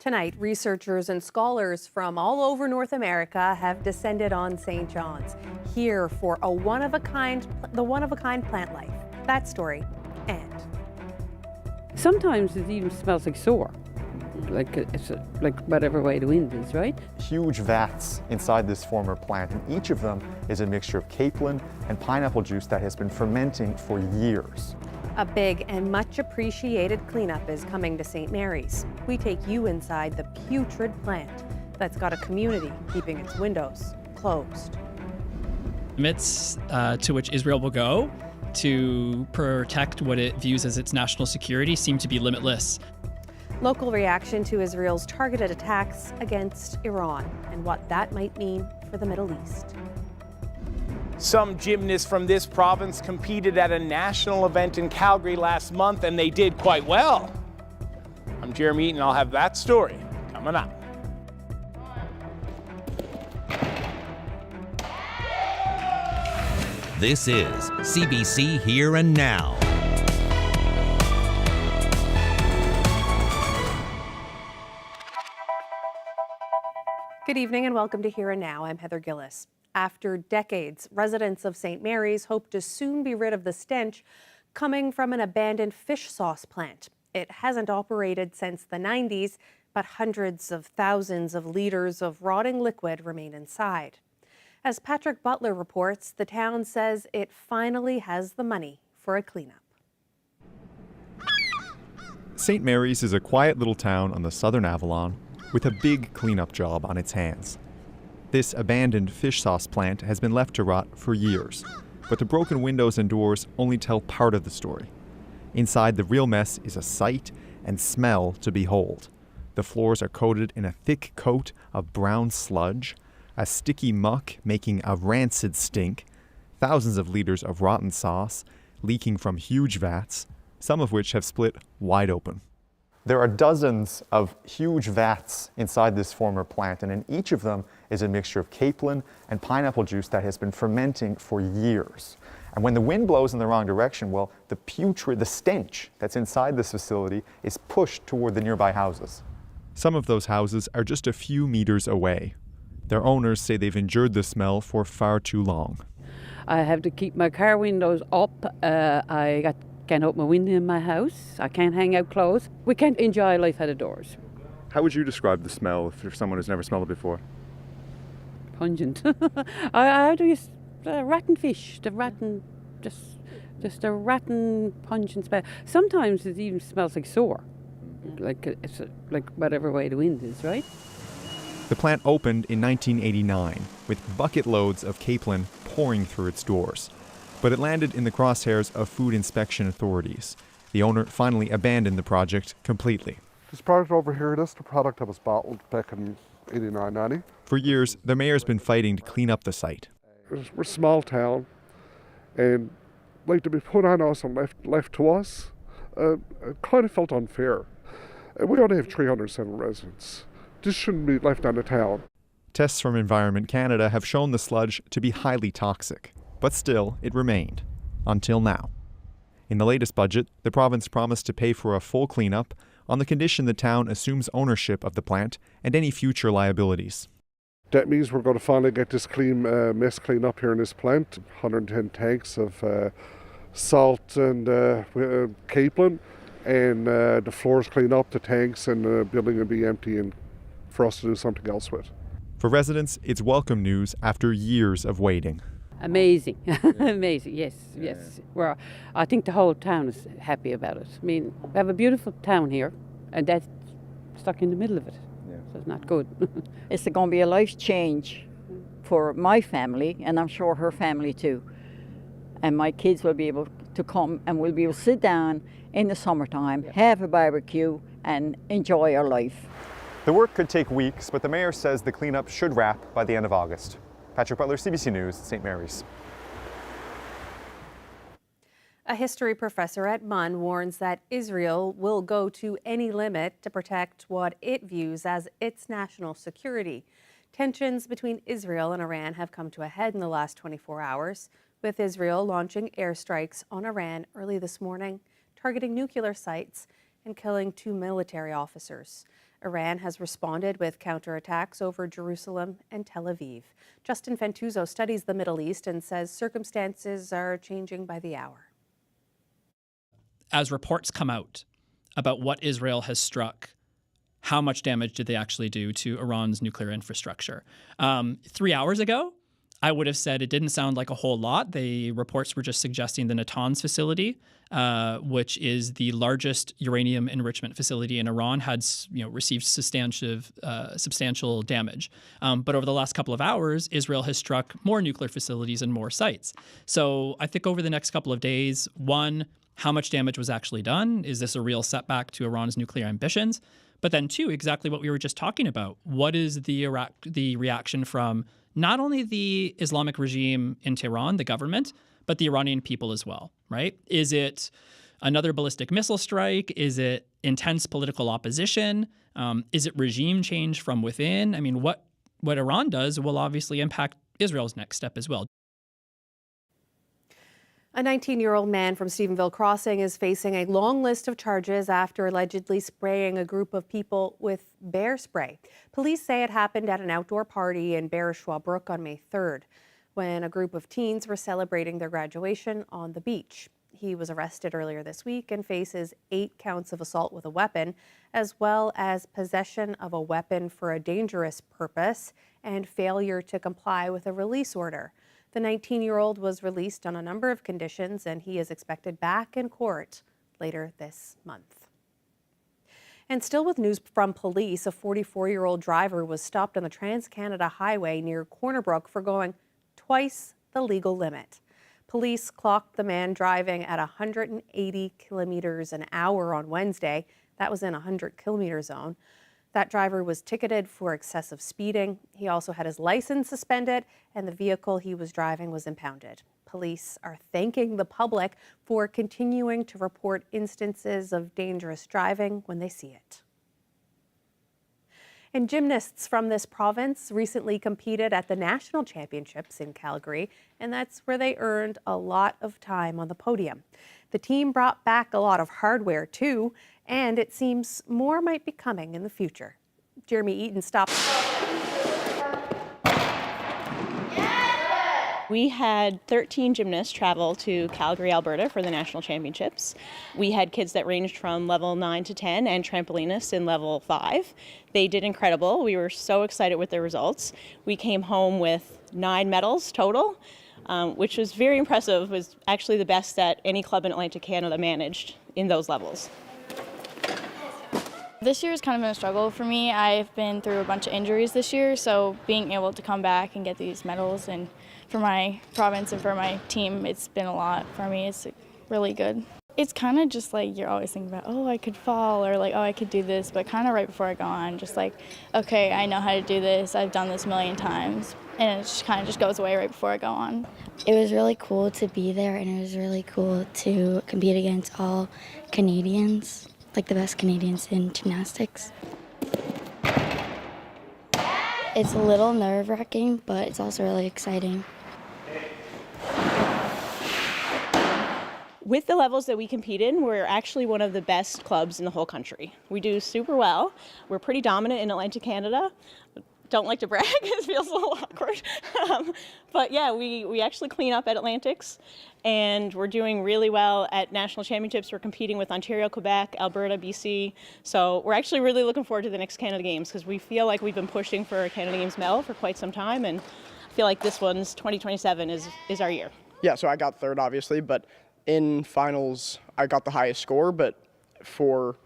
Tonight, researchers and scholars from all over North America have descended on St. John's, here for the one-of-a-kind plant life. That story, and sometimes it even smells like sour, like whatever way the wind is, right? Huge vats inside this former plant, and each of them is a mixture of capelin and pineapple juice that has been fermenting for years. A big and much appreciated cleanup is coming to St. Mary's. We take you inside the putrid plant that's got a community keeping its windows closed. Limits to which Israel will go to protect what it views as its national security seem to be limitless. Local reaction to Israel's targeted attacks against Iran and what that might mean for the Middle East. Some gymnasts from this province competed at a national event in Calgary last month, and they did quite well. I'm Jeremy Eaton, I'll have that story coming up. This is CBC Here and Now. Good evening and welcome to Here and Now. I'm Heather Gillis. After decades, residents of St. Mary's hope to soon be rid of the stench coming from an abandoned fish sauce plant. It hasn't operated since the 90s, but hundreds of thousands of liters of rotting liquid remain inside. As Patrick Butler reports, the town says it finally has the money for a cleanup. St. Mary's is a quiet little town on the southern Avalon with a big cleanup job on its hands. This abandoned fish sauce plant has been left to rot for years, but the broken windows and doors only tell part of the story. Inside, the real mess is a sight and smell to behold. The floors are coated in a thick coat of brown sludge, a sticky muck making a rancid stink, thousands of liters of rotten sauce leaking from huge vats, some of which have split wide open. There are dozens of huge vats inside this former plant, and in each of them is a mixture of capelin and pineapple juice that has been fermenting for years. And when the wind blows in the wrong direction, well, the stench that's inside this facility is pushed toward the nearby houses. Some of those houses are just a few meters away. Their owners say they've endured the smell for far too long. I have to keep my car windows up. Can't open a window in my house. I can't hang out clothes. We can't enjoy life out of doors. How would you describe the smell if someone has never smelled it before? Pungent. I do use rotten fish, just a rotten pungent smell. Sometimes it even smells like sour, like whatever way the wind is, right? The plant opened in 1989 with bucket loads of capelin pouring through its doors. But it landed in the crosshairs of food inspection authorities. The owner finally abandoned the project completely. This product over here, this is the product that was bottled back in 89, 90. For years, the mayor's been fighting to clean up the site. We're a small town, and like to be put on us and left to us, it kind of felt unfair. We only have 307 residents. This shouldn't be left on the town. Tests from Environment Canada have shown the sludge to be highly toxic. But still, it remained, until now. In the latest budget, the province promised to pay for a full cleanup on the condition the town assumes ownership of the plant and any future liabilities. That means we're going to finally get this mess cleaned up here in this plant. 110 tanks of salt and capelin, and the floors cleaned up, the tanks, and the building will be empty and for us to do something else with. For residents, it's welcome news after years of waiting. Amazing, amazing, yes. Well, I think the whole town is happy about it. I mean, we have a beautiful town here, and that's stuck in the middle of it, so it's not good. It's going to be a life change for my family, and I'm sure her family too. And my kids will be able to come, and we'll be able to sit down in the summertime, have a barbecue, and enjoy our life. The work could take weeks, but the mayor says the cleanup should wrap by the end of August. Patrick Butler, CBC News, St. Mary's. A history professor at MUN warns that Israel will go to any limit to protect what it views as its national security. Tensions between Israel and Iran have come to a head in the last 24 hours, with Israel launching airstrikes on Iran early this morning, targeting nuclear sites and killing 2 military officers. Iran has responded with counterattacks over Jerusalem and Tel Aviv. Justin Fentuzzo studies the Middle East and says circumstances are changing by the hour. As reports come out about what Israel has struck, how much damage did they actually do to Iran's nuclear infrastructure? 3 hours ago, I would have said it didn't sound like a whole lot. The reports were just suggesting the Natanz facility, which is the largest uranium enrichment facility in Iran, had received substantial damage. But over the last couple of hours, Israel has struck more nuclear facilities and more sites. So I think over the next couple of days, one, how much damage was actually done? Is this a real setback to Iran's nuclear ambitions? But then two, exactly what we were just talking about. What is the reaction from not only the Islamic regime in Tehran, the government, but the Iranian people as well, right? Is it another ballistic missile strike? Is it intense political opposition? Is it regime change from within? I mean, what Iran does will obviously impact Israel's next step as well. A 19-year-old man from Stephenville Crossing is facing a long list of charges after allegedly spraying a group of people with bear spray. Police say it happened at an outdoor party in Barishwa Brook on May 3rd, when a group of teens were celebrating their graduation on the beach. He was arrested earlier this week and faces 8 counts of assault with a weapon, as well as possession of a weapon for a dangerous purpose and failure to comply with a release order. The 19-year-old was released on a number of conditions, and he is expected back in court later this month. And still with news from police, a 44-year-old driver was stopped on the Trans-Canada Highway near Corner Brook for going twice the legal limit. Police clocked the man driving at 180 kilometers an hour on Wednesday. That was in a 100-kilometer zone. That driver was ticketed for excessive speeding. He also had his license suspended, and the vehicle he was driving was impounded. Police are thanking the public for continuing to report instances of dangerous driving when they see it. And gymnasts from this province recently competed at the national championships in Calgary, and that's where they earned a lot of time on the podium. The team brought back a lot of hardware too, and it seems more might be coming in the future. Jeremy Eaton stopped. We had 13 gymnasts travel to Calgary, Alberta for the national championships. We had kids that ranged from level 9 to 10 and trampolinists in level 5. They did incredible. We were so excited with their results. We came home with 9 medals total, which was very impressive. It was actually the best that any club in Atlantic Canada managed in those levels. This year has kind of been a struggle for me. I've been through a bunch of injuries this year, so being able to come back and get these medals and for my province and for my team, it's been a lot for me. It's really good. It's kind of just like you're always thinking about, oh, I could fall, or like, oh, I could do this, but kind of right before I go on, just like, okay, I know how to do this. I've done this a million times, and it just kind of just goes away right before I go on. It was really cool to be there, and it was really cool to compete against all Canadians, like the best Canadians in gymnastics. It's a little nerve-wracking, but it's also really exciting. With the levels that we compete in, we're actually one of the best clubs in the whole country. We do super well. We're pretty dominant in Atlantic Canada. Don't like to brag, it feels a little awkward. But yeah, we actually clean up at Atlantics, and we're doing really well at national championships. We're competing with Ontario, Quebec, Alberta, BC. So we're actually really looking forward to the next Canada Games, because we feel like we've been pushing for a Canada Games medal for quite some time, and I feel like this one's 2027 is our year. Yeah, so I got third, obviously, but in finals, I got the highest score, but for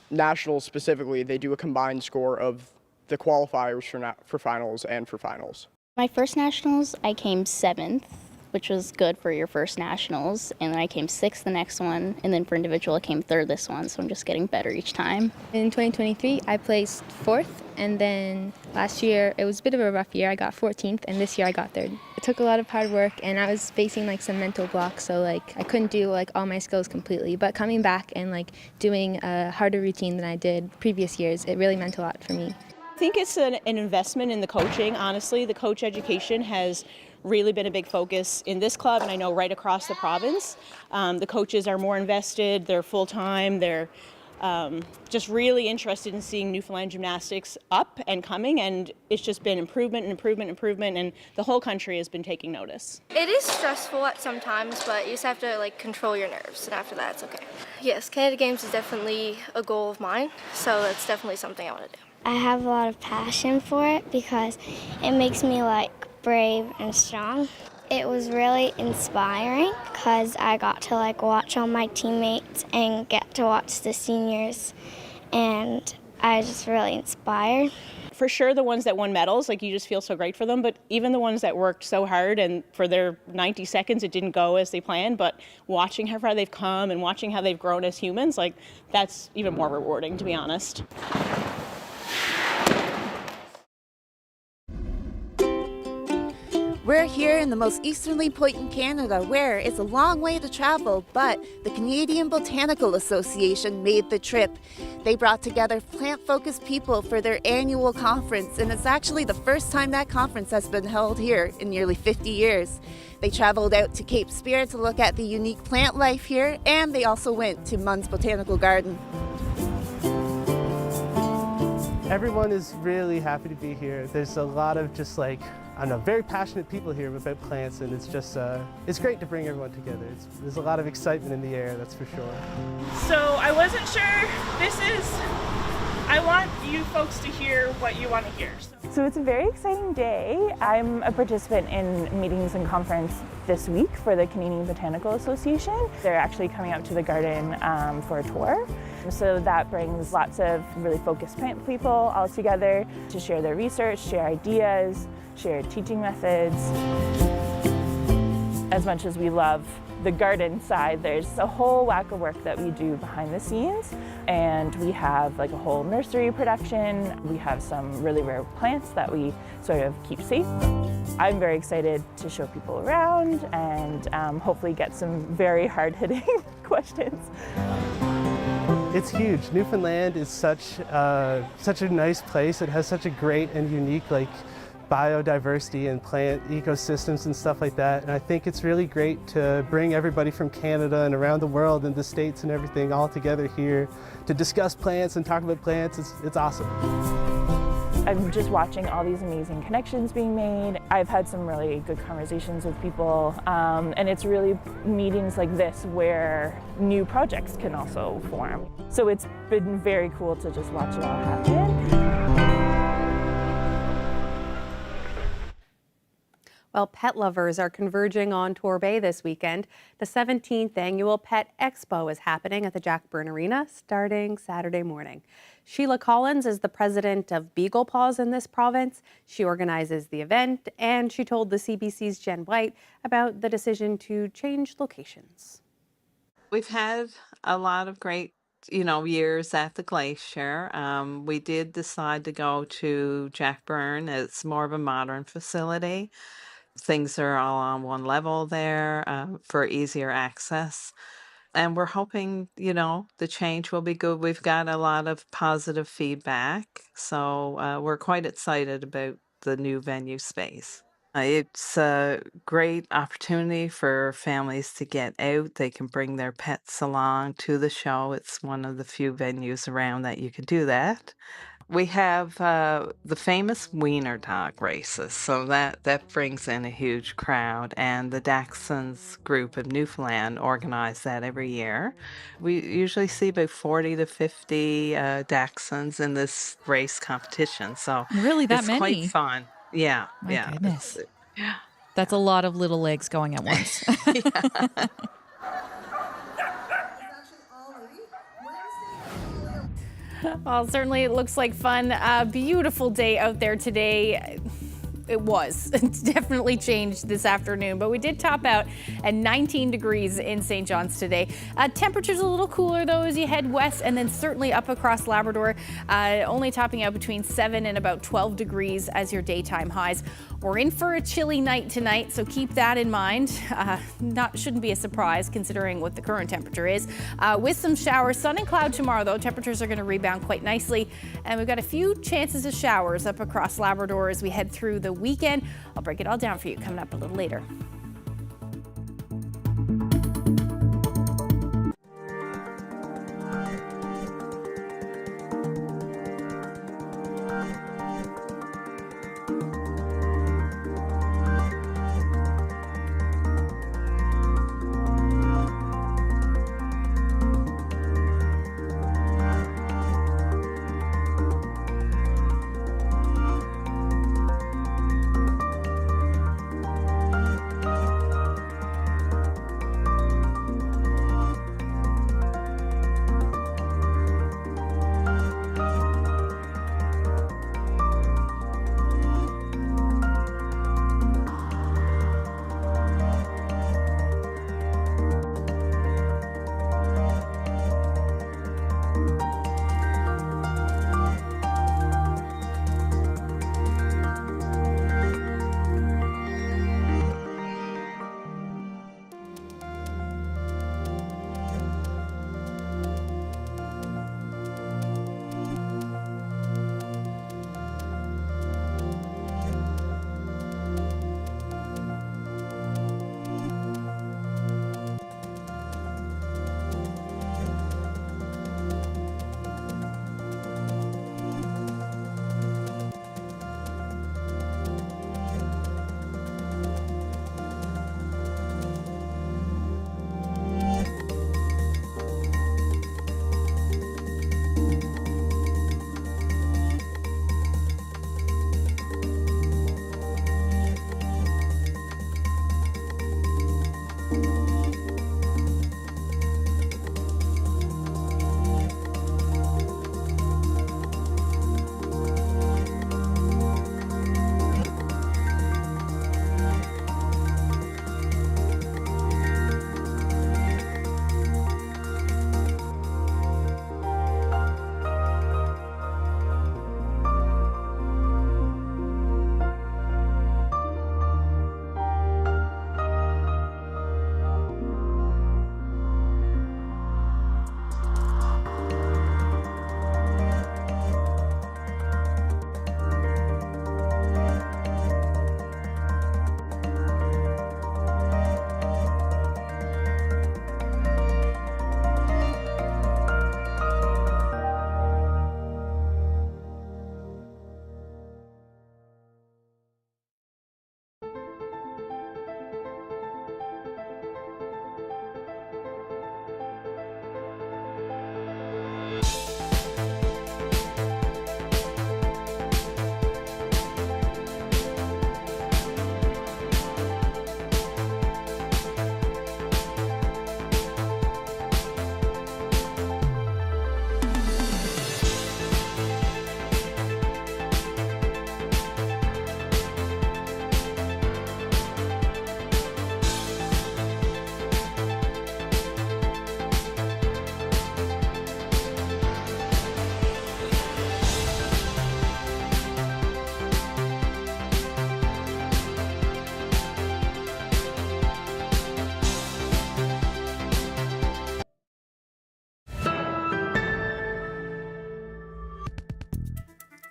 nationals specifically, they do a combined score of the qualifiers for finals and for finals. My first nationals, I came 7th, which was good for your first nationals, and then I came 6th the next one, and then for individual, I came 3rd this one, so I'm just getting better each time. In 2023, I placed 4th, and then last year, it was a bit of a rough year. I got 14th, and this year I got 3rd. It took a lot of hard work, and I was facing like some mental blocks, so like I couldn't do like all my skills completely, but coming back and like doing a harder routine than I did previous years, it really meant a lot for me. I think it's an investment in the coaching, honestly. The coach education has really been a big focus in this club, and I know right across the province. The coaches are more invested, they're full-time, they're just really interested in seeing Newfoundland gymnastics up and coming, and it's just been improvement, and the whole country has been taking notice. It is stressful at some times, but you just have to like control your nerves, and after that it's okay. Yes, Canada Games is definitely a goal of mine, so that's definitely something I want to do. I have a lot of passion for it because it makes me like brave and strong. It was really inspiring because I got to like watch all my teammates and get to watch the seniors, and I was just really inspired. For sure, the ones that won medals, like you just feel so great for them, but even the ones that worked so hard and for their 90 seconds it didn't go as they planned, but watching how far they've come and watching how they've grown as humans, like that's even more rewarding, to be honest. We're here in the most easterly point in Canada, where it's a long way to travel, but the Canadian Botanical Association made the trip. They brought together plant-focused people for their annual conference, and it's actually the first time that conference has been held here in nearly 50 years. They traveled out to Cape Spear to look at the unique plant life here, and they also went to Munn's Botanical Garden. Everyone is really happy to be here. There's a lot of just like, I don't know, very passionate people here about plants, and it's just, it's great to bring everyone together. There's a lot of excitement in the air, that's for sure. So I wasn't sure, I want you folks to hear what you want to hear. So it's a very exciting day. I'm a participant in meetings and conference this week for the Canadian Botanical Association. They're actually coming out to the garden for a tour. So that brings lots of really focused plant people all together to share their research, share ideas, share teaching methods. As much as we love the garden side, there's a whole whack of work that we do behind the scenes, and we have like a whole nursery production. We have some really rare plants that we sort of keep safe. I'm very excited to show people around and hopefully get some very hard-hitting questions. It's huge. Newfoundland is such a nice place. It has such a great and unique biodiversity and plant ecosystems and stuff like that. And I think it's really great to bring everybody from Canada and around the world and the States and everything all together here to discuss plants and talk about plants. It's awesome. I'm just watching all these amazing connections being made. I've had some really good conversations with people, and it's really meetings like this where new projects can also form. So it's been very cool to just watch it all happen. Well, pet lovers are converging on Troake this weekend. The 17th annual Pet Expo is happening at the Jack Byrne Arena starting Saturday morning. Sheila Collins is the president of Beagle Paws in this province. She organizes the event, and she told the CBC's Jen White about the decision to change locations. We've had a lot of great years at the glacier. We did decide to go to Jack Byrne. It's more of a modern facility. Things are all on one level there for easier access. And we're hoping, the change will be good. We've got a lot of positive feedback. So we're quite excited about the new venue space. It's a great opportunity for families to get out. They can bring their pets along to the show. It's one of the few venues around that you can do that. We have the famous wiener dog races, so that brings in a huge crowd, and the Dachshunds group of Newfoundland organize that every year. We usually see about 40 to 50 Dachshunds in this race competition, so really that it's many? Quite fun. Yeah, My goodness. Yeah. That's a lot of little legs going at once. Well, certainly it looks like fun. A beautiful day out there today. It was. It's definitely changed this afternoon, but we did top out at 19 degrees in St. John's today. Temperatures a little cooler though as you head west, and then certainly up across Labrador, only topping out between 7 and about 12 degrees as your daytime highs. We're in for a chilly night tonight, so keep that in mind. Shouldn't be a surprise considering what the current temperature is. With some showers, sun and cloud tomorrow though, temperatures are going to rebound quite nicely, and we've got a few chances of showers up across Labrador as we head through the weekend. I'll break it all down for you coming up a little later.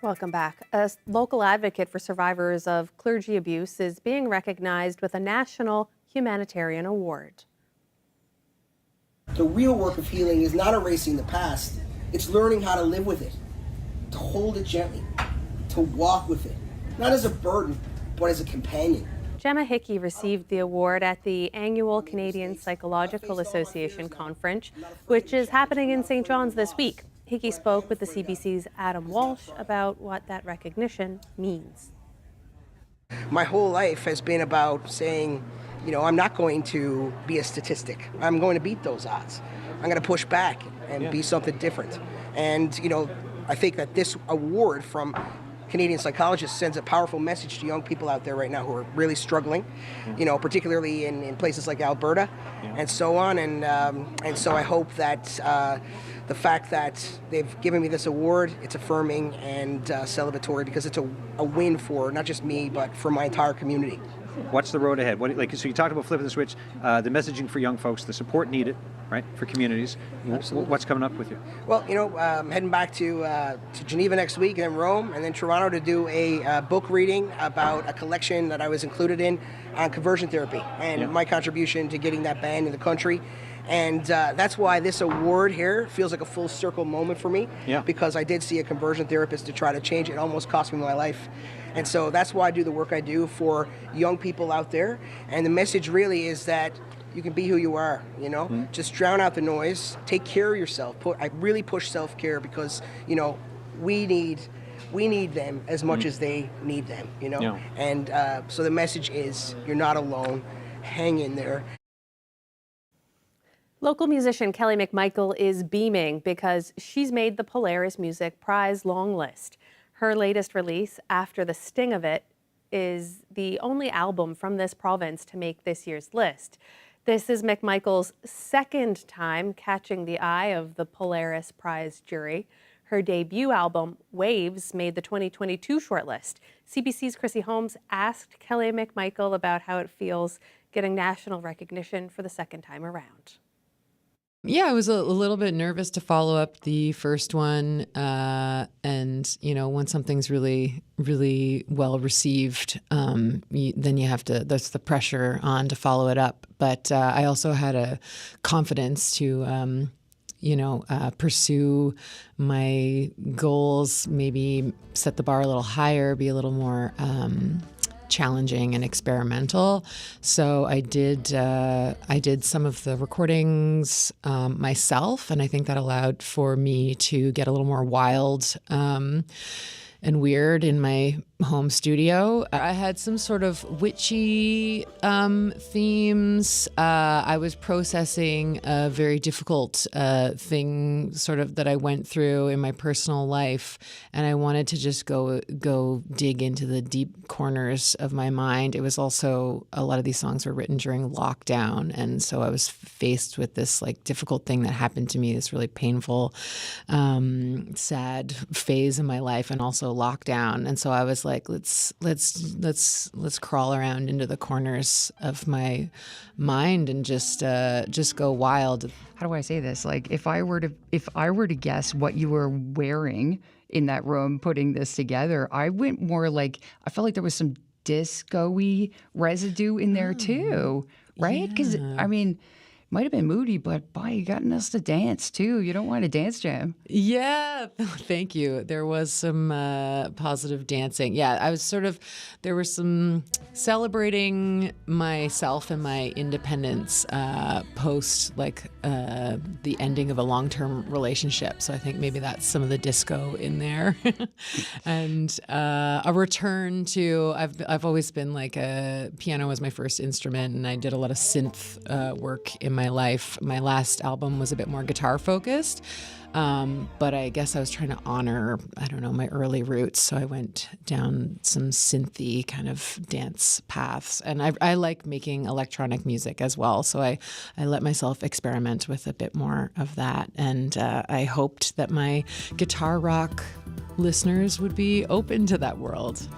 Welcome back. A local advocate for survivors of clergy abuse is being recognized with a national Humanitarian award. The real work of healing is not erasing the past, it's learning how to live with it, to hold it gently, to walk with it, not as a burden, but as a companion. Gemma Hickey received the award at the annual Canadian Psychological Association conference, which is happening in St. John's this week. Hickey spoke with the CBC's Adam Walsh about what that recognition means. My whole life has been about saying, I'm not going to be a statistic. I'm going to beat those odds. I'm going to push back and be something different. And, I think that this award from Canadian psychologists sends a powerful message to young people out there right now who are really struggling, particularly in places like Alberta and so on. And so I hope that the fact that they've given me this award, it's affirming and celebratory because it's a win for not just me, but for my entire community. What's the road ahead? So you talked about flipping the switch, the messaging for young folks, the support needed, right, for communities. Absolutely. What's coming up with you? Well, I'm heading back to Geneva next week, and then Rome, and then Toronto to do a book reading about a collection that I was included in on conversion therapy and my contribution to getting that banned in the country. And that's why this award here feels like a full circle moment for me, because I did see a conversion therapist to try to change it. It almost cost me my life. And so that's why I do the work I do for young people out there. And the message really is that you can be who you are, just drown out the noise, take care of yourself. I really push self-care because, we need them as much as they need them, And so the message is you're not alone, hang in there. Local musician Kelly McMichael is beaming because she's made the Polaris Music Prize long list. Her latest release, After the Sting of It, is the only album from this province to make this year's list. This is McMichael's second time catching the eye of the Polaris Prize jury. Her debut album, Waves, made the 2022 shortlist. CBC's Chrissy Holmes asked Kelly McMichael about how it feels getting national recognition for the second time around. Yeah, I was a little bit nervous to follow up the first one. And, when something's really, really well received, then you have to, that's the pressure on to follow it up. But I also had a confidence to, pursue my goals, maybe set the bar a little higher, be a little more challenging and experimental. So I did some of the recordings myself, and I think that allowed for me to get a little more wild and weird in my home studio. I had some sort of witchy themes. I was processing a very difficult thing sort of that I went through in my personal life, and I wanted to just go dig into the deep corners of my mind. It was also, a lot of these songs were written during lockdown, and so I was faced with this difficult thing that happened to me, this really painful, sad phase in my life, and also lockdown. And so I was like, let's crawl around into the corners of my mind and just go wild. How do I say this? If I were to guess what you were wearing in that room putting this together, I went more I felt like there was some disco-y residue in there too, right? Because might have been moody, but boy, you gotten us to dance too. You don't want to dance jam. Yeah, thank you. There was some positive dancing. Yeah, I was there was some celebrating myself and my independence post the ending of a long-term relationship. So I think maybe that's some of the disco in there. And a return to, I've always been piano was my first instrument, and I did a lot of synth work in my life. My last album was a bit more guitar focused, but I guess I was trying to honor, my early roots. So I went down some synthy kind of dance paths, and I like making electronic music as well. So I let myself experiment with a bit more of that, and I hoped that my guitar rock listeners would be open to that world.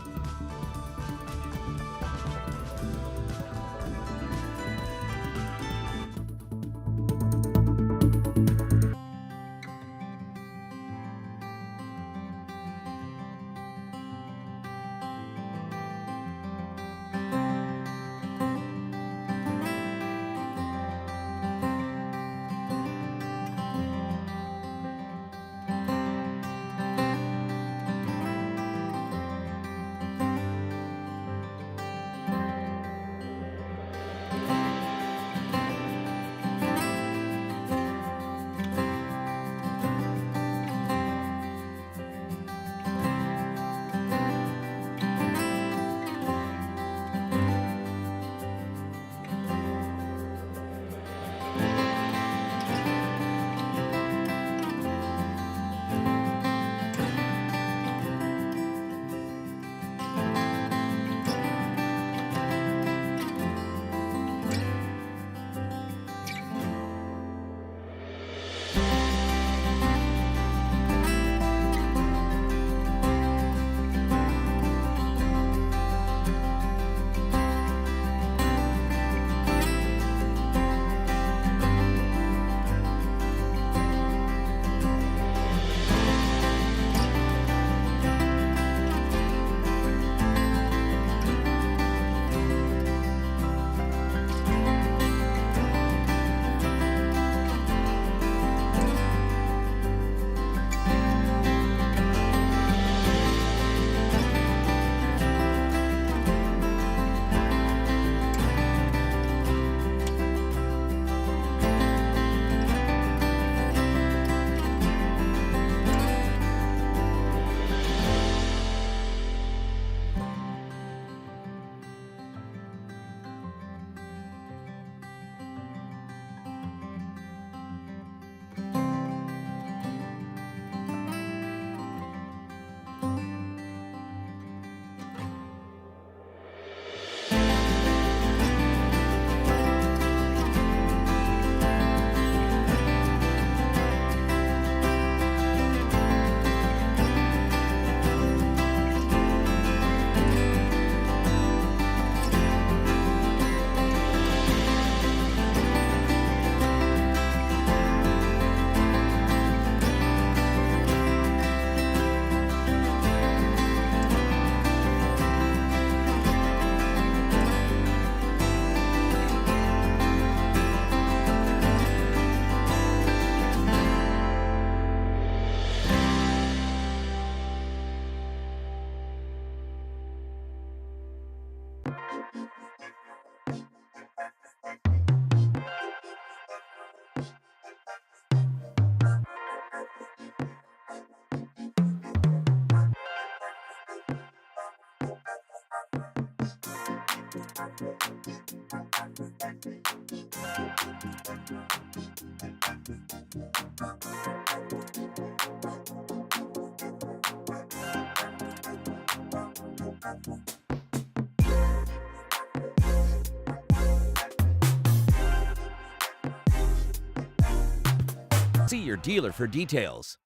See your dealer for details.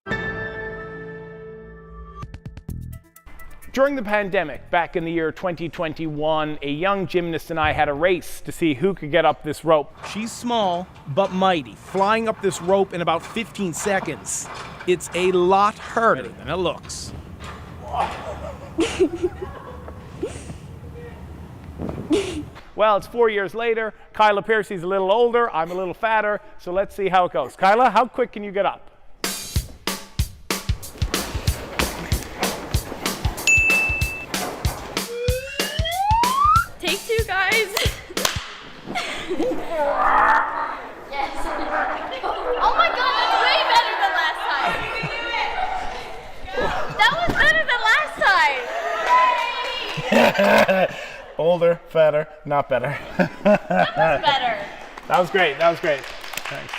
During the pandemic, back in the year 2021, a young gymnast and I had a race to see who could get up this rope. She's small, but mighty, flying up this rope in about 15 seconds. It's a lot harder than it looks. Well, it's 4 years later. Kyla Piercy's a little older, I'm a little fatter, so let's see how it goes. Kyla, how quick can you get up? Take two, guys. Yes. Oh my God, that's way better than last time. That was better than last time. Older, fatter, not better. That was better. That was great, that was great. Thanks.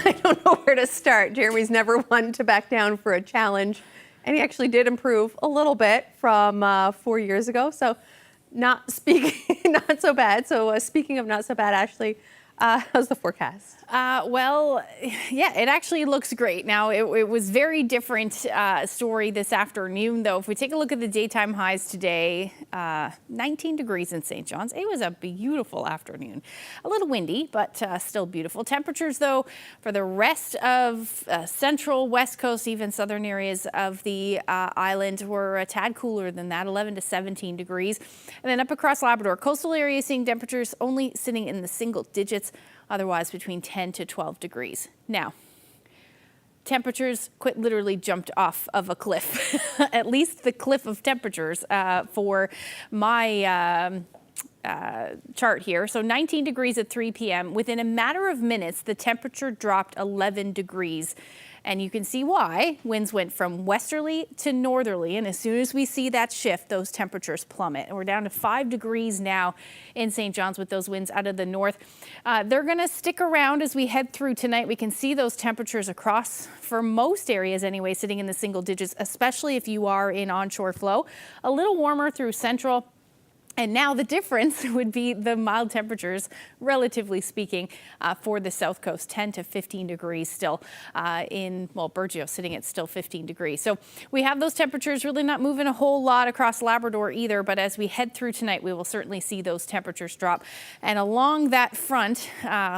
I don't know where to start. Jeremy's never one to back down for a challenge, and he actually did improve a little bit from 4 years ago. So, not so bad. So, speaking of not so bad, Ashley, how's the forecast? Well, yeah, it actually looks great. Now, it was very different story this afternoon, though. If we take a look at the daytime highs today, 19 degrees in St. John's. It was a beautiful afternoon. A little windy, but still beautiful. Temperatures, though, for the rest of central, west coast, even southern areas of the island were a tad cooler than that, 11 to 17 degrees. And then up across Labrador, coastal areas seeing temperatures only sitting in the single digits, otherwise between 10 to 12 degrees. Now, temperatures quite literally jumped off of a cliff, at least the cliff of temperatures for my chart here. So 19 degrees at 3 p.m. Within a matter of minutes, the temperature dropped 11 degrees. And you can see why. Winds went from westerly to northerly, and as soon as we see that shift, those temperatures plummet. And we're down to 5 degrees now in St. John's with those winds out of the north. They're going to stick around as we head through tonight. We can see those temperatures across, for most areas anyway, sitting in the single digits, especially if you are in onshore flow. A little warmer through central. And now the difference would be the mild temperatures, relatively speaking, for the south coast, 10 to 15 degrees still Burgeo sitting at still 15 degrees. So we have those temperatures really not moving a whole lot across Labrador either, but as we head through tonight, we will certainly see those temperatures drop. And along that front,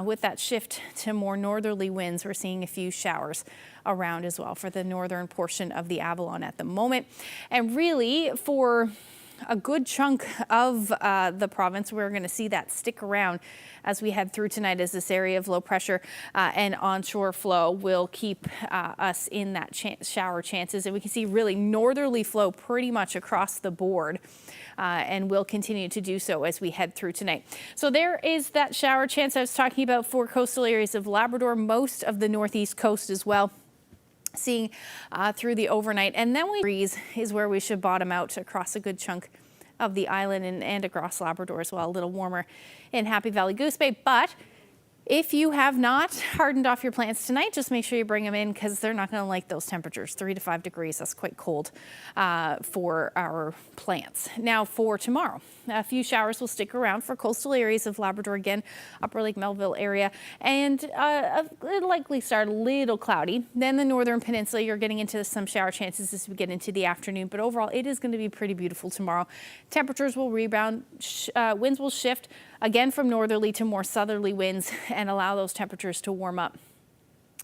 with that shift to more northerly winds, we're seeing a few showers around as well for the northern portion of the Avalon at the moment. And really for a good chunk of the province, we're going to see that stick around as we head through tonight, as this area of low pressure and onshore flow will keep us in that shower chances. And we can see really northerly flow pretty much across the board. And will continue to do so as we head through tonight. So there is that shower chance I was talking about for coastal areas of Labrador, most of the northeast coast as well. Seeing through the overnight, and then breeze is where we should bottom out across a good chunk of the island and across Labrador as well. A little warmer in Happy Valley Goose Bay, but if you have not hardened off your plants tonight, just make sure you bring them in because they're not going to like those temperatures. 3 to 5 degrees, that's quite cold for our plants. Now for tomorrow, a few showers will stick around for coastal areas of Labrador again, Upper Lake Melville area, and it'll likely start a little cloudy. Then the northern peninsula, you're getting into some shower chances as we get into the afternoon, but overall it is going to be pretty beautiful tomorrow. Temperatures will rebound, winds will shift again from northerly to more southerly winds and allow those temperatures to warm up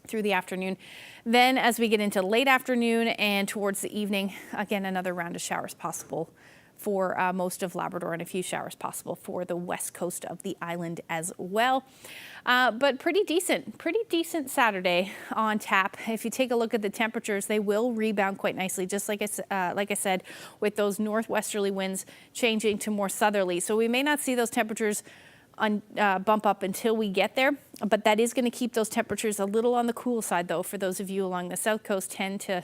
through the afternoon. Then as we get into late afternoon and towards the evening, again, another round of showers possible for most of Labrador and a few showers possible for the west coast of the island as well. But pretty decent Saturday on tap. If you take a look at the temperatures, they will rebound quite nicely, just like I said, with those northwesterly winds changing to more southerly. So we may not see those temperatures bump up until we get there, but that is going to keep those temperatures a little on the cool side, though, for those of you along the south coast, 10 to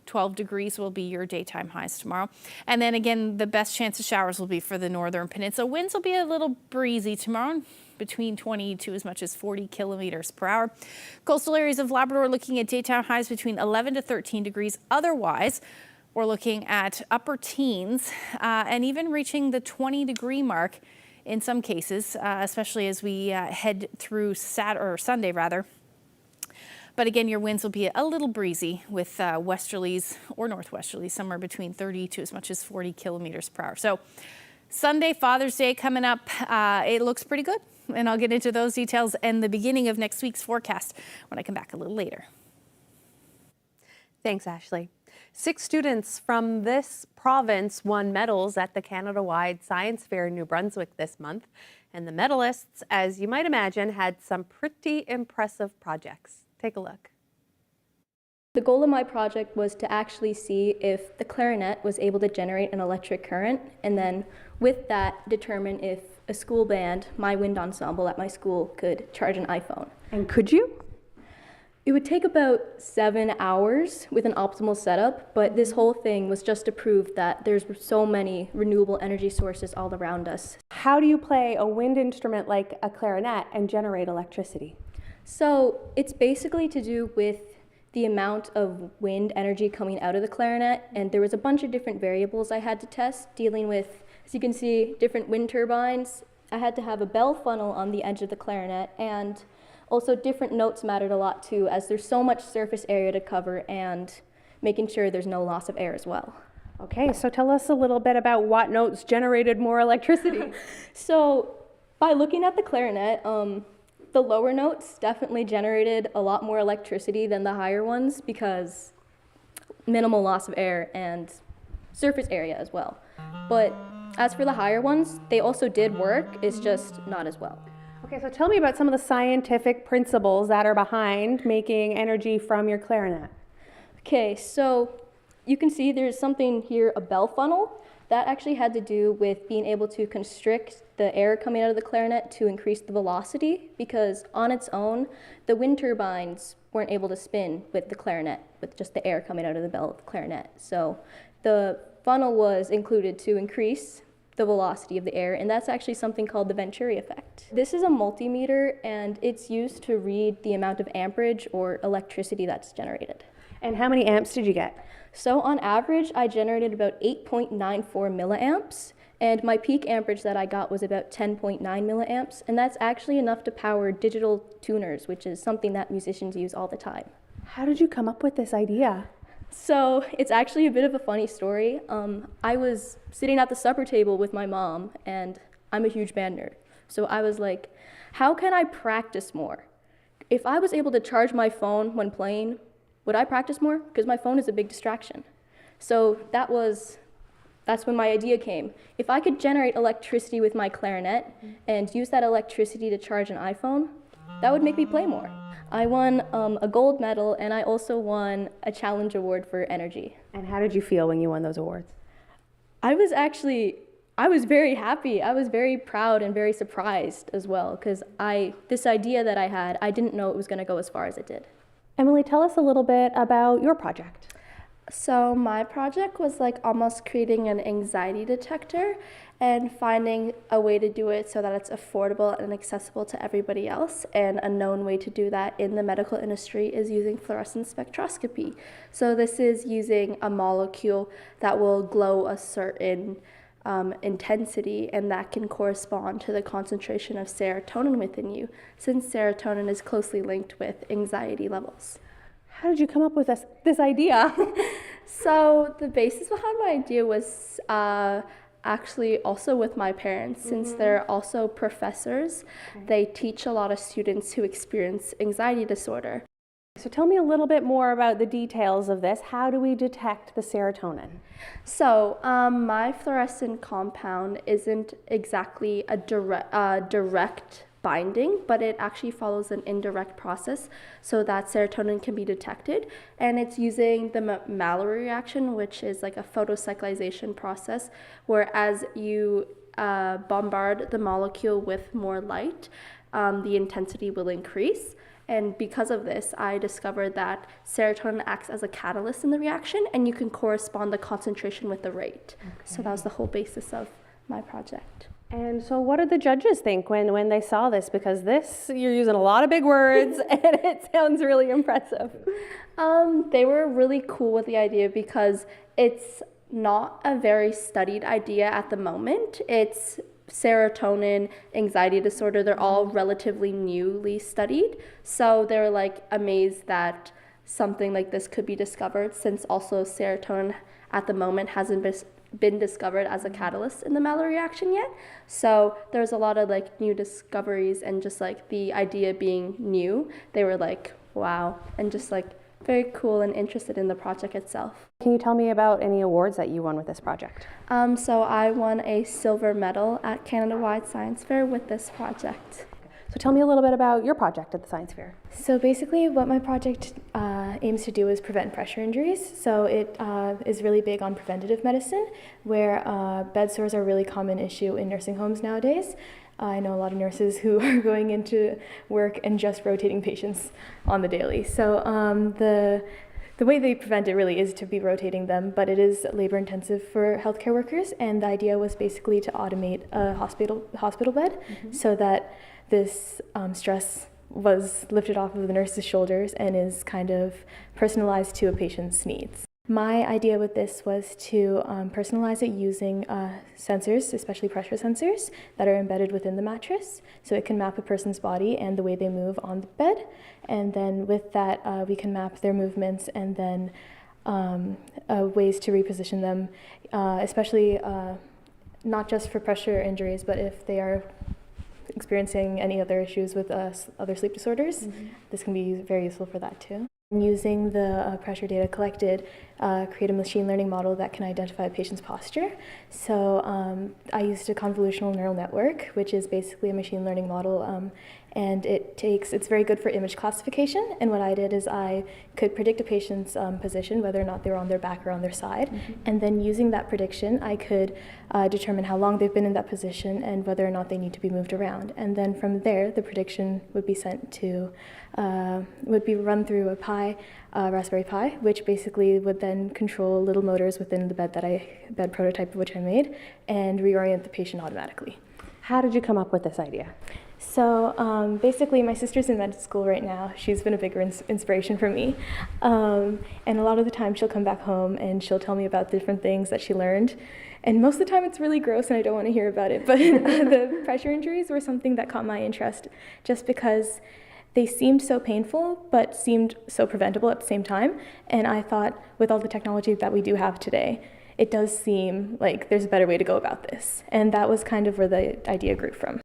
12 degrees will be your daytime highs tomorrow. And then again, the best chance of showers will be for the northern peninsula. Winds will be a little breezy tomorrow, between 20 to as much as 40 kilometers per hour. Coastal areas of Labrador looking at daytime highs between 11 to 13 degrees. Otherwise, we're looking at upper teens and even reaching the 20-degree mark in some cases, especially as we head through Sunday rather. But again, your winds will be a little breezy with westerlies or northwesterlies somewhere between 30 to as much as 40 kilometers per hour. So Sunday, Father's Day coming up, it looks pretty good. And I'll get into those details and the beginning of next week's forecast when I come back a little later. Thanks, Ashley. 6 students from this province won medals at the Canada-wide Science Fair in New Brunswick this month. And the medalists, as you might imagine, had some pretty impressive projects. Take a look. The goal of my project was to actually see if the clarinet was able to generate an electric current, and then with that determine if a school band, my wind ensemble at my school, could charge an iPhone. And could you? It would take about 7 hours with an optimal setup, but this whole thing was just to prove that there's so many renewable energy sources all around us. How do you play a wind instrument like a clarinet and generate electricity? So it's basically to do with the amount of wind energy coming out of the clarinet, and there was a bunch of different variables I had to test, dealing with, as you can see, different wind turbines. I had to have a bell funnel on the edge of the clarinet, and also different notes mattered a lot too, as there's so much surface area to cover and making sure there's no loss of air as well. Okay, so tell us a little bit about what notes generated more electricity. So by looking at the clarinet, the lower notes definitely generated a lot more electricity than the higher ones because minimal loss of air and surface area as well. But as for the higher ones, they also did work, it's just not as well. Okay, so tell me about some of the scientific principles that are behind making energy from your clarinet. Okay, so you can see there's something here, a bell funnel. That actually had to do with being able to constrict the air coming out of the clarinet to increase the velocity, because on its own, the wind turbines weren't able to spin with the clarinet, with just the air coming out of the bell of the clarinet. So the funnel was included to increase the velocity of the air, and that's actually something called the Venturi effect. This is a multimeter, and it's used to read the amount of amperage or electricity that's generated. And how many amps did you get? So on average, I generated about 8.94 milliamps, and my peak amperage that I got was about 10.9 milliamps, and that's actually enough to power digital tuners, which is something that musicians use all the time. How did you come up with this idea? So it's actually a bit of a funny story. I was sitting at the supper table with my mom, and I'm a huge band nerd. So I was like, how can I practice more? If I was able to charge my phone when playing, would I practice more? Because my phone is a big distraction. So that's when my idea came. If I could generate electricity with my clarinet and use that electricity to charge an iPhone, that would make me play more. I won a gold medal, and I also won a challenge award for energy. And how did you feel when you won those awards? I was very happy. I was very proud and very surprised as well, because this idea that I had, I didn't know it was going to go as far as it did. Emily, tell us a little bit about your project. So my project was like almost creating an anxiety detector and finding a way to do it so that it's affordable and accessible to everybody else. And a known way to do that in the medical industry is using fluorescence spectroscopy. So this is using a molecule that will glow a certain intensity, and that can correspond to the concentration of serotonin within you, since serotonin is closely linked with anxiety levels. How did you come up with this idea? So the basis behind my idea was actually also with my parents, since they're also professors. They teach a lot of students who experience anxiety disorder. So tell me a little bit more about the details of this. How do we detect the serotonin? So my fluorescent compound isn't exactly a direct binding, but it actually follows an indirect process so that serotonin can be detected. And it's using the Mallory reaction, which is like a photocyclization process, where as you bombard the molecule with more light, the intensity will increase. And because of this, I discovered that serotonin acts as a catalyst in the reaction, and you can correspond the concentration with the rate. So that was the whole basis of my project. And so what did the judges think when they saw this? Because this, you're using a lot of big words and it sounds really impressive. They were really cool with the idea because it's not a very studied idea at the moment. It's serotonin, anxiety disorder, they're all relatively newly studied. So they were like amazed that something like this could be discovered, since also serotonin at the moment hasn't been discovered as a catalyst in the Maillard reaction yet. So there's a lot of like new discoveries, and just like the idea being new, they were like, wow, and just like very cool and interested in the project itself. Can you tell me about any awards that you won with this project? So I won a silver medal at Canada-wide Science Fair with this project. So tell me a little bit about your project at the Science Fair. So basically what my project aims to do is prevent pressure injuries. So it is really big on preventative medicine, where bed sores are a really common issue in nursing homes nowadays. I know a lot of nurses who are going into work and just rotating patients on the daily. So the way they prevent it really is to be rotating them, but it is labor intensive for healthcare workers, and the idea was basically to automate a hospital bed so that this stress was lifted off of the nurse's shoulders and is kind of personalized to a patient's needs. My idea with this was to personalize it using sensors, especially pressure sensors, that are embedded within the mattress, so it can map a person's body and the way they move on the bed. And then with that, we can map their movements and then ways to reposition them, especially not just for pressure injuries, but if they are experiencing any other issues with other sleep disorders, this can be very useful for that too. Using the pressure data collected, create a machine learning model that can identify a patient's posture. So I used a convolutional neural network, which is basically a machine learning model, and it's very good for image classification. And what I did is I could predict a patient's position, whether or not they were on their back or on their side. And then using that prediction, I could determine how long they've been in that position and whether or not they need to be moved around. And then from there, the prediction would be sent to, would be run through a Raspberry Pi, which basically would then control little motors within the bed prototype which I made, and reorient the patient automatically. How did you come up with this idea? So basically, my sister's in med school right now. She's been a bigger inspiration for me. And a lot of the time she'll come back home and she'll tell me about different things that she learned. And most of the time it's really gross and I don't want to hear about it. But the pressure injuries were something that caught my interest, just because they seemed so painful, but seemed so preventable at the same time. And I thought, with all the technology that we do have today, it does seem like there's a better way to go about this. And that was kind of where the idea grew from.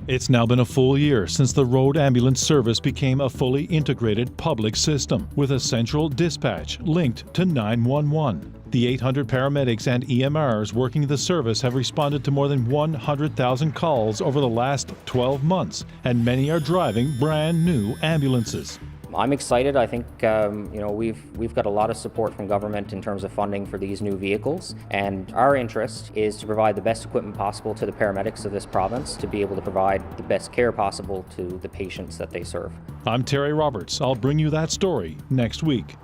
It's now been a full year since the road ambulance service became a fully integrated public system with a central dispatch linked to 911. The 800 paramedics and EMRs working the service have responded to more than 100,000 calls over the last 12 months, and many are driving brand new ambulances. I'm excited. I think we've got a lot of support from government in terms of funding for these new vehicles, and our interest is to provide the best equipment possible to the paramedics of this province to be able to provide the best care possible to the patients that they serve. I'm Terry Roberts. I'll bring you that story next week.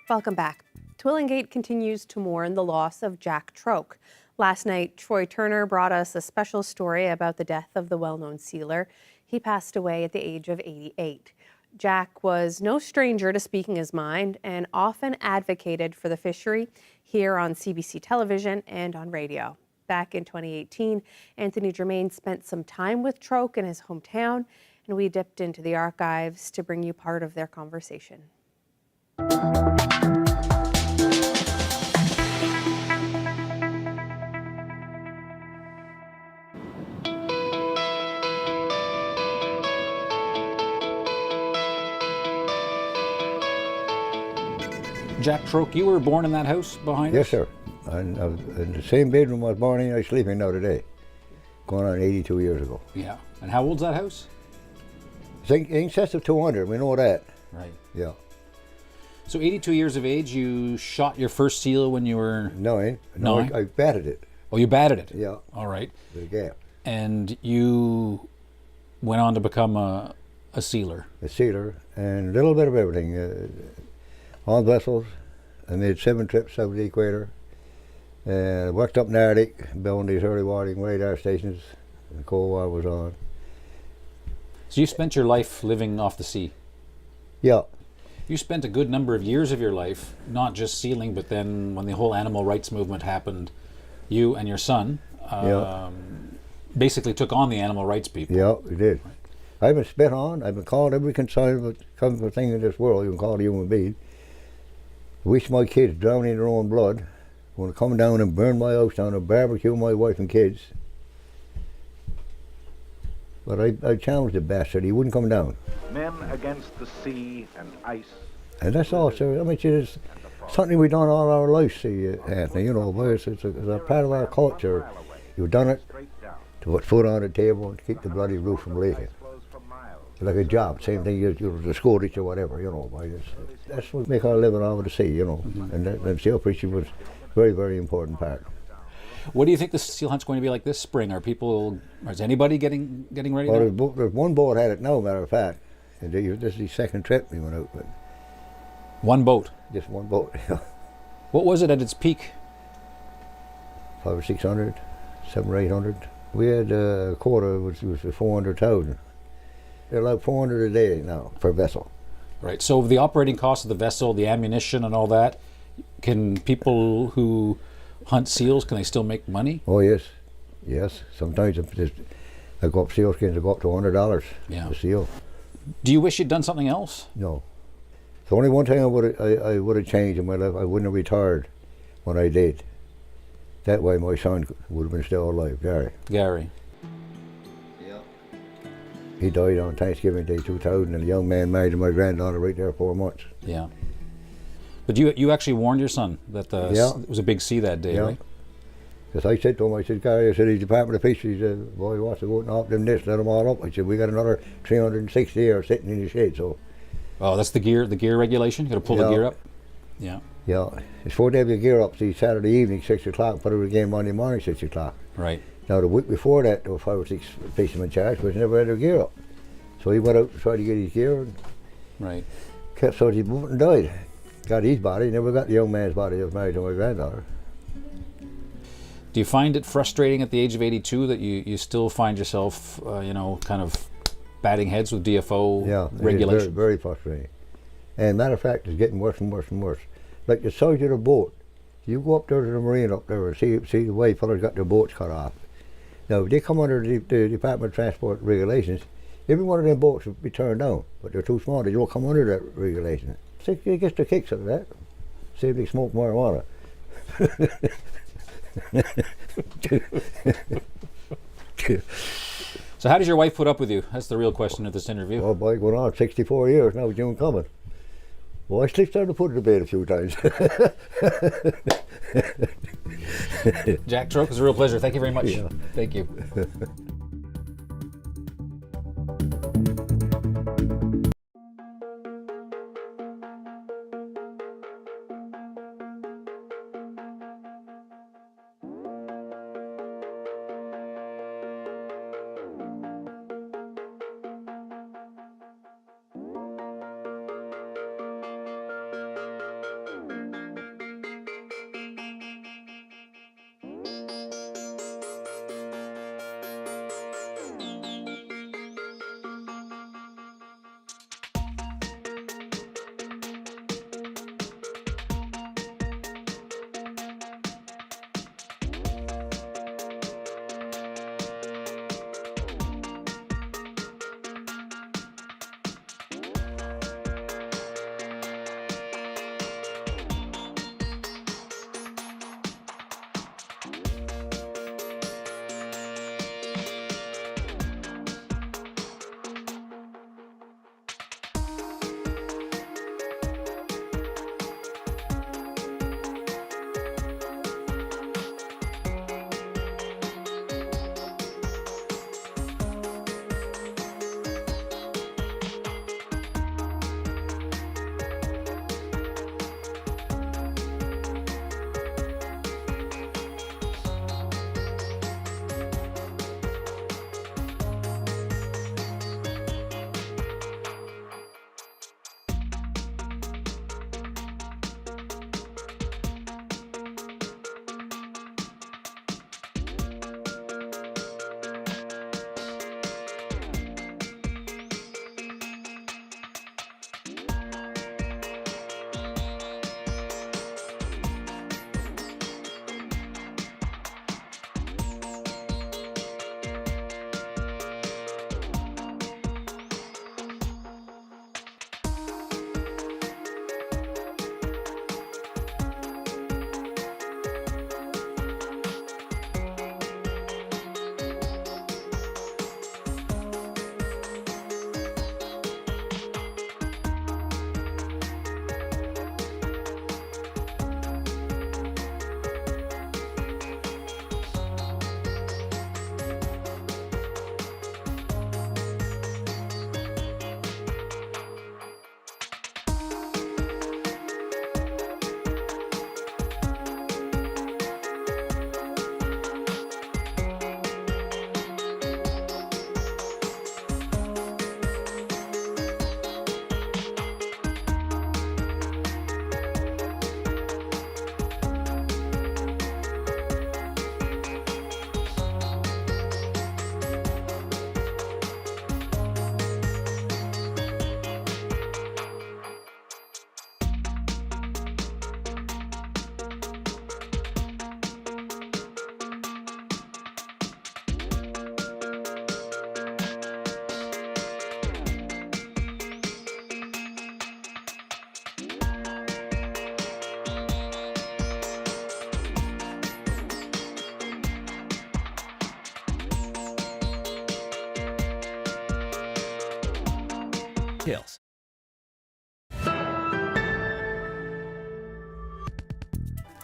Welcome back. Twillingate continues to mourn the loss of Jack Troake. Last night, Troy Turner brought us a special story about the death of the well-known sealer. He passed away at the age of 88. Jack was no stranger to speaking his mind and often advocated for the fishery here on CBC television and on radio. Back in 2018, Anthony Germain spent some time with Troake in his hometown, and we dipped into the archives to bring you part of their conversation. Jack Troake, you were born in that house behind us? Yes, sir. And I was in the same bedroom I was born in, I was sleeping now today. Going on 82 years ago. Yeah. And how old's that house? It's in excess of 200, we know that. Right. Yeah. So 82 years of age, you shot your first seal when you were... No, Nine? I batted it. Oh, you batted it? Yeah. All right. With a gap. And you went on to become a sealer? A sealer, and a little bit of everything. On vessels. I made 7 trips south of the equator. I worked up in the Arctic, building these early warning radar stations. The Cold War was on. So you spent your life living off the sea? Yeah. You spent a good number of years of your life, not just sealing, but then when the whole animal rights movement happened, you and your son basically took on the animal rights people. Yeah, we did. I've been spit on. I've been called every conceivable thing in this world you can call a human being. I wish my kids drowned in their own blood. Want to come down and burn my house down and barbecue my wife and kids. But I challenged the bastard. He wouldn't come down. Men against the sea and ice. And that's all, sir. I mean, it's something we've done all our lives, see, Anthony. You know, it's a part of our culture. You've done it to put food on the table and to keep the bloody roof from leaking. Like a job, same thing as the school teacher, whatever, you know. That's what make our living over the sea, you know. And that seal fishing was a very, very important part. What do you think the seal hunt's going to be like this spring? Is anybody getting ready? Well, there's one boat had it now, matter of fact. And this is the second trip we went out with. One boat? Just one boat, yeah. What was it at its peak? 500 or 600, 700 or 800. We had a quota, which was 400,000. They're like 400 a day now per vessel. Right. So the operating cost of the vessel, the ammunition and all that, can people who hunt seals, can they still make money? Oh, yes. Yes. Sometimes I go up sealskins, I go up to $100 a seal. Do you wish you'd done something else? No. The only one thing I would have changed in my life, I wouldn't have retired when I did. That way my son would have been still alive, Gary. Gary. He died on Thanksgiving Day 2000, and a young man married my granddaughter right there 4 months. Yeah. But you actually warned your son that it was a big sea that day, right? Because I said to him, I said, Gary, the Department of Fisheries, boy, he wants to go and off them nets, let them all up. I said, we got another 360 here sitting in the shade, so. Oh, that's the gear regulation? You got to pull the gear up? Yeah. Yeah. It's supposed to have your gear up, see, Saturday evening, 6 o'clock, put it again Monday morning, 6 o'clock. Right. Now, the week before that, there were 5 or 6 fishermen charged, but they never had their gear up. So he went out to try to get his gear and kept so he moved and died. Got his body, never got the young man's body that was married to my granddaughter. Do you find it frustrating at the age of 82 that you still find yourself, kind of batting heads with DFO regulations? Yeah, very frustrating. And matter of fact, it's getting worse and worse and worse. Like the size of the boat, you go up there to the marine up there and see the way fellas got their boats cut off. Now, if they come under the Department of Transport regulations, every one of them boats would be turned down, but they're too small, they don't come under that regulation. So they get their kicks out of that. See if they smoke marijuana. So how does your wife put up with you? That's the real question of this interview. Oh boy, going on 64 years now, June coming. Well, I slipped out to put it to bed a few times. Jack Troake, it was a real pleasure. Thank you very much. Yeah. Thank you.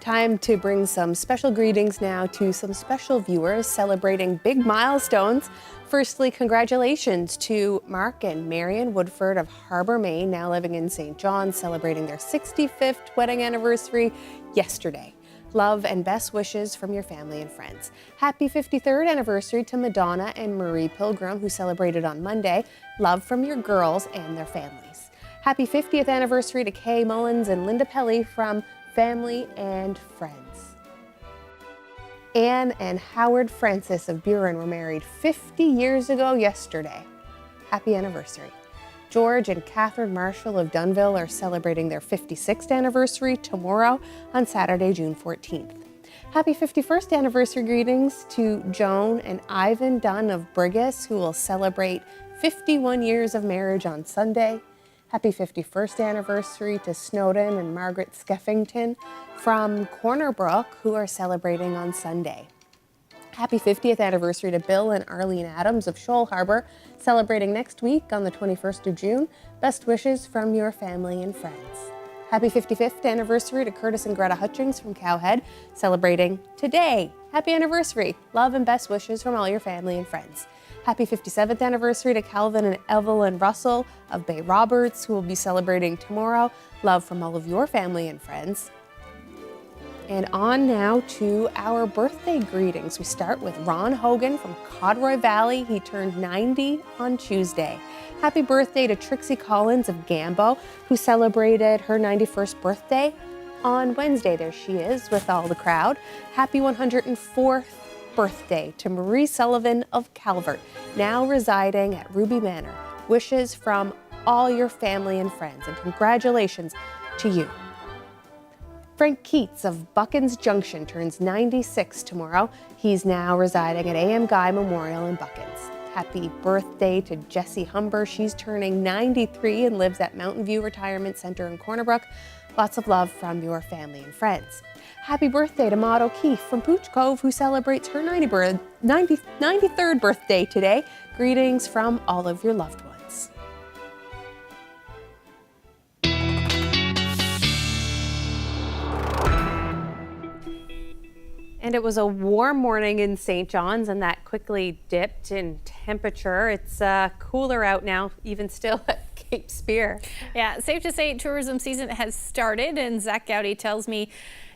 Time to bring some special greetings now to some special viewers celebrating big milestones. Firstly, congratulations to Mark and Marion Woodford of Harbor, Maine, now living in St. John's, celebrating their 65th wedding anniversary yesterday. Love and best wishes from your family and friends. Happy 53rd anniversary to Madonna and Marie Pilgrim, who celebrated on Monday. Love from your girls and their families. Happy 50th anniversary to Kay Mullins and Linda Pelly from family and friends. Anne and Howard Francis of Buren were married 50 years ago yesterday. Happy anniversary. George and Catherine Marshall of Dunville are celebrating their 56th anniversary tomorrow on Saturday, June 14th. Happy 51st anniversary greetings to Joan and Ivan Dunn of Brigus, who will celebrate 51 years of marriage on Sunday. Happy 51st anniversary to Snowden and Margaret Skeffington from Corner Brook, who are celebrating on Sunday. Happy 50th anniversary to Bill and Arlene Adams of Shoal Harbor, celebrating next week on the 21st of June. Best wishes from your family and friends. Happy 55th anniversary to Curtis and Greta Hutchings from Cowhead, celebrating today. Happy anniversary. Love and best wishes from all your family and friends. Happy 57th anniversary to Calvin and Evelyn Russell of Bay Roberts, who will be celebrating tomorrow. Love from all of your family and friends. And on now to our birthday greetings. We start with Ron Hogan from Codroy Valley. He turned 90 on Tuesday. Happy birthday to Trixie Collins of Gambo, who celebrated her 91st birthday on Wednesday. There she is with all the crowd. Happy 104th birthday to Marie Sullivan of Calvert, now residing at Ruby Manor. Wishes from all your family and friends, and congratulations to you. Frank Keats of Buckins Junction turns 96 tomorrow. He's now residing at A.M. Guy Memorial in Buckins. Happy birthday to Jessie Humber. She's turning 93 and lives at Mountain View Retirement Center in Corner Brook. Lots of love from your family and friends. Happy birthday to Maud O'Keefe from Pooch Cove, who celebrates her 93rd birthday today. Greetings from all of your loved ones. And it was a warm morning in St. John's, and that quickly dipped in temperature. It's cooler out now, even still at Cape Spear. Yeah, safe to say tourism season has started, and Zach Gowdy tells me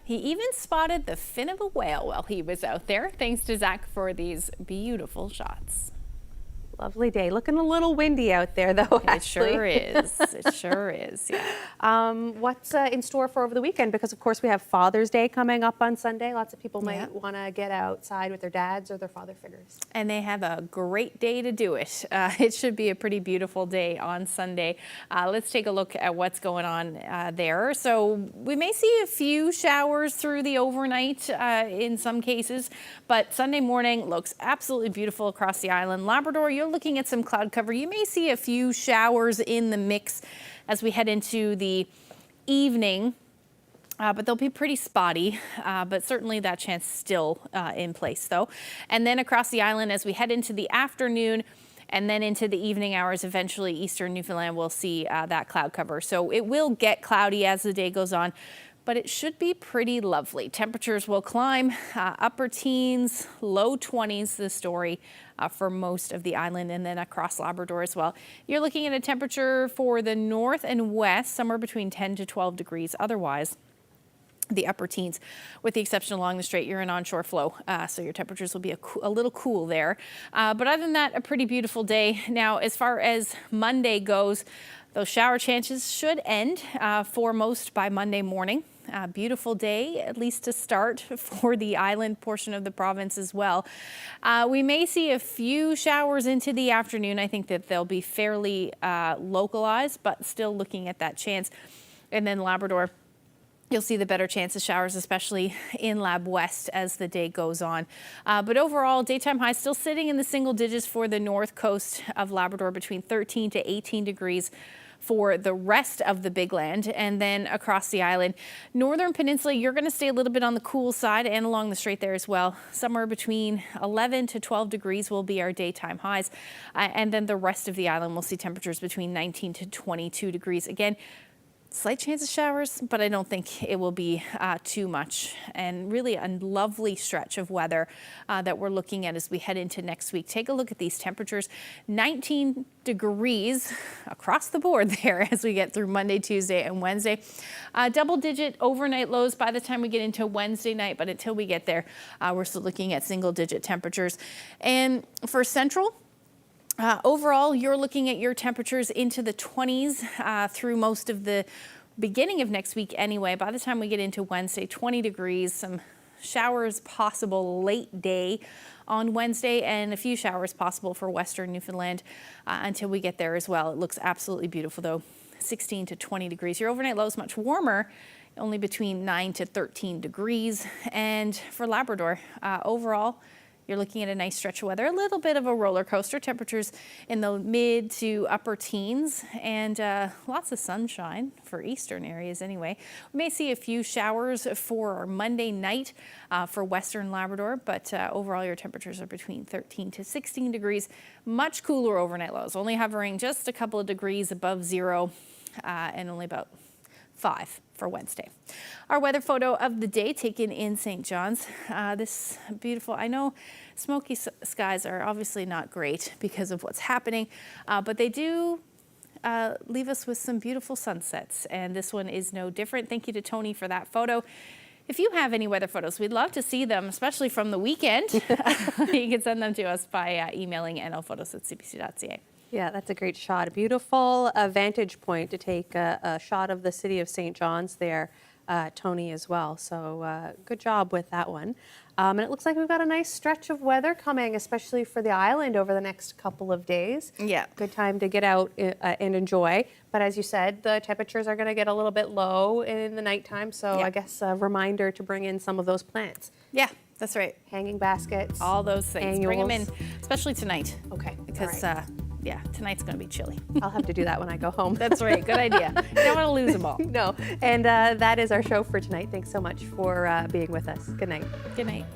he even spotted the fin of a whale while he was out there. Thanks to Zach for these beautiful shots. Lovely day. Looking a little windy out there, though, It sure is. It sure is, yeah. What's in store for over the weekend? Because, of course, we have Father's Day coming up on Sunday. Lots of people might want to get outside with their dads or their father figures. And they have a great day to do it. It should be a pretty beautiful day on Sunday. Let's take a look at what's going on there. So we may see a few showers through the overnight in some cases, but Sunday morning looks absolutely beautiful across the island. Labrador, you're looking at some cloud cover. You may see a few showers in the mix as we head into the evening, but they'll be pretty spotty, but certainly that chance still in place though. And then across the island as we head into the afternoon and then into the evening hours, eventually eastern Newfoundland will see that cloud cover. So it will get cloudy as the day goes on, but it should be pretty lovely. Temperatures will climb upper teens, low 20s, the story for most of the island, and then across Labrador as well. You're looking at a temperature for the north and west, somewhere between 10 to 12 degrees. Otherwise, the upper teens, with the exception along the strait. You're in onshore flow, so your temperatures will be a little cool there. But other than that, a pretty beautiful day. Now, as far as Monday goes, those shower chances should end for most by Monday morning. Beautiful day, at least to start, for the island portion of the province as well. We may see a few showers into the afternoon. I think that they'll be fairly localized, but still looking at that chance. And then Labrador, you'll see the better chance of showers, especially in Lab West as the day goes on. But overall, daytime highs still sitting in the single digits for the north coast of Labrador, between 13 to 18 degrees for the rest of the Big Land. And then across the island, Northern Peninsula, you're going to stay a little bit on the cool side, and along the strait there as well. Somewhere between 11 to 12 degrees will be our daytime highs. And then the rest of the island will see temperatures between 19 to 22 degrees. Again, Slight chance of showers, but I don't think it will be too much. And really a lovely stretch of weather that we're looking at as we head into next week. Take a look at these temperatures. 19 degrees across the board there as we get through Monday, Tuesday, and Wednesday. Double-digit overnight lows by the time we get into Wednesday night, but until we get there, we're still looking at single-digit temperatures. And for Central, overall, you're looking at your temperatures into the 20s through most of the beginning of next week anyway. By the time we get into Wednesday, 20 degrees, some showers possible late day on Wednesday, and a few showers possible for Western Newfoundland until we get there as well. It looks absolutely beautiful though, 16 to 20 degrees. Your overnight low is much warmer, only between 9 to 13 degrees. And for Labrador, overall, you're looking at a nice stretch of weather, a little bit of a roller coaster, temperatures in the mid to upper teens, and lots of sunshine for eastern areas anyway. We may see a few showers for Monday night for Western Labrador, but overall your temperatures are between 13 to 16 degrees, much cooler overnight lows, only hovering just a couple of degrees above zero and only about 5 for Wednesday. Our weather photo of the day taken in St. John's. This beautiful, I know smoky skies are obviously not great because of what's happening, but they do leave us with some beautiful sunsets, and this one is no different. Thank you to Tony for that photo. If you have any weather photos, we'd love to see them, especially from the weekend. You can send them to us by emailing nlphotos@cbc.ca. Yeah, that's a great shot. A beautiful vantage point to take a shot of the city of St. John's there, Tony, as well. So good job with that one. And it looks like we've got a nice stretch of weather coming, especially for the island over the next couple of days. Yeah. Good time to get out and enjoy. But as you said, the temperatures are going to get a little bit low in the nighttime. So I guess a reminder to bring in some of those plants. Yeah, that's right. Hanging baskets. All those things. Annuals. Bring them in, especially tonight. Okay. Because yeah, tonight's going to be chilly. I'll have to do that when I go home. That's right. Good idea. You don't want to lose them all. No. And that is our show for tonight. Thanks so much for being with us. Good night. Good night.